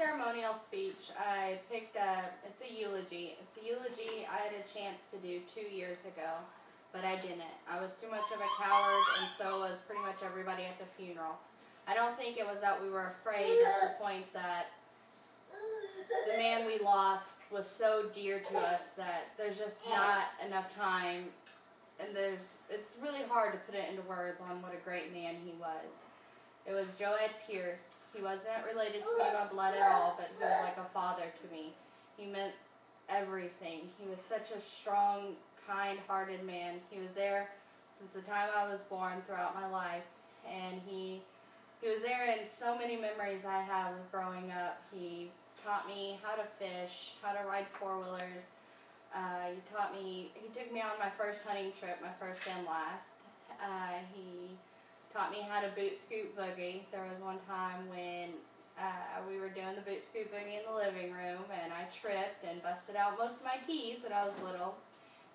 ceremonial speech I picked up. It's a eulogy. It's a eulogy I had a chance to do 2 years ago, but I didn't. I was too much of a coward, and so was pretty much everybody at the funeral. I don't think it was that we were afraid. It's the point that the man we lost was so dear to us that there's just not enough time, and it's really hard to put it into words on what a great man he was. It was Joed Pierce. He wasn't related to me by blood at all, but he was like a father to me. He meant everything. He was such a strong, kind-hearted man. He was there since the time I was born throughout my life, and he was there in so many memories I have of growing up. He taught me how to fish, how to ride four-wheelers. He took me on my first hunting trip, my first and last. He taught me how to boot scoot boogie. There was one time when we were doing the boot scoot boogie in the living room, and I tripped and busted out most of my teeth when I was little.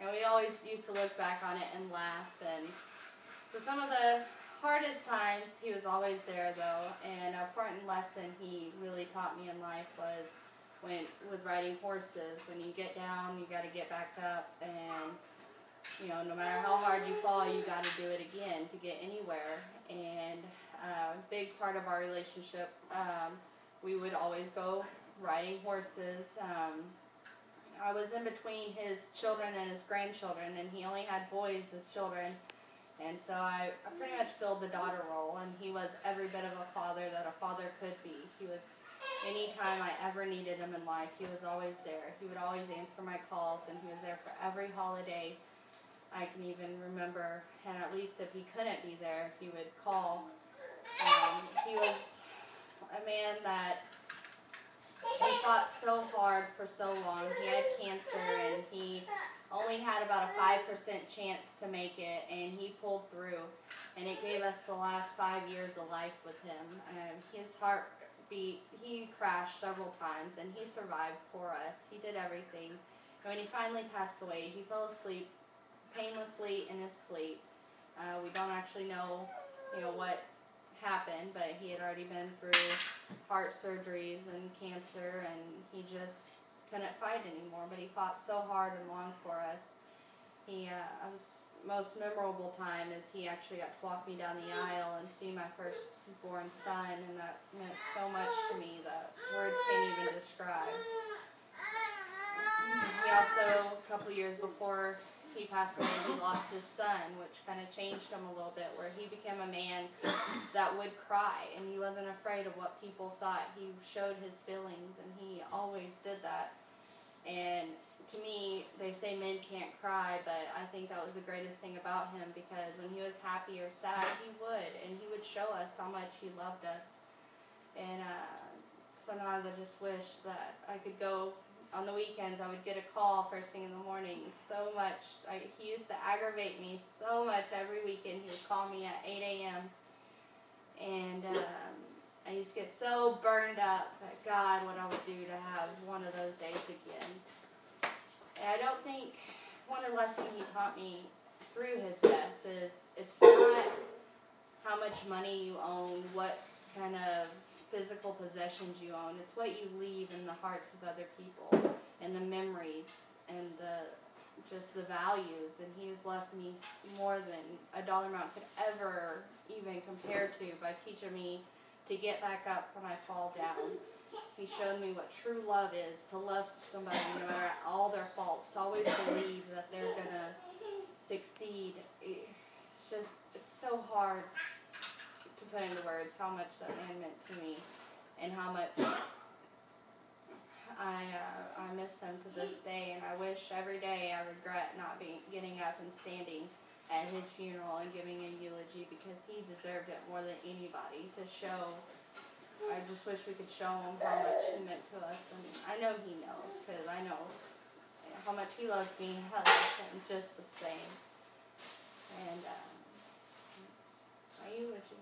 And we always used to look back on it and laugh. And for some of the hardest times, he was always there, though. And an important lesson he really taught me in life was with riding horses. When you get down, you got to get back up, and no matter how hard you fall, you got to do it again to get anywhere. And a big part of our relationship, we would always go riding horses. I was in between his children and his grandchildren, and he only had boys as children. And so I pretty much filled the daughter role, and he was every bit of a father that a father could be. He was, anytime I ever needed him in life, he was always there. He would always answer my calls, and he was there for every holiday I can even remember. And at least if he couldn't be there, he would call. He was a man that he fought so hard for so long. He had cancer, and he only had about a 5% chance to make it, and he pulled through, and it gave us the last 5 years of life with him. His heartbeat, he crashed several times, and he survived for us. He did everything. And when he finally passed away, he fell asleep painlessly in his sleep. We don't actually know, what happened, but he had already been through heart surgeries and cancer, and he just couldn't fight anymore, but he fought so hard and long for us. Most memorable time is he actually got to walk me down the aisle and see my firstborn son, and that meant so much to me that words can't even describe. He also, a couple years before he passed away, he lost his son, which kind of changed him a little bit, where he became a man that would cry, and he wasn't afraid of what people thought. He showed his feelings, and he always did that. And to me, they say men can't cry, but I think that was the greatest thing about him, because when he was happy or sad, he would, and he would show us how much he loved us. And sometimes I just wish that I could go on the weekends. I would get a call first thing in the morning so much. He used to aggravate me so much every weekend. He would call me at 8 a.m. And I used to get so burned up at God what I would do to have one of those days again. And I don't think one of the lessons he taught me through his death is it's not how much money you own, what kind of physical possessions you own. It's what you leave in the hearts of other people, and the memories, and just the values. And he's left me more than a dollar amount could ever even compare to, by teaching me to get back up when I fall down. He showed me what true love is, to love somebody no matter all their faults, to always believe that they're going to succeed. It's so hard to put into words how much that man meant to me, and how much I miss him to this day. And I wish every day I regret not getting up and standing at his funeral and giving a eulogy, because he deserved it more than anybody. I just wish we could show him how much he meant to us, and I know he knows, because I know how much he loved me. I loved him just the same. And it's my eulogy.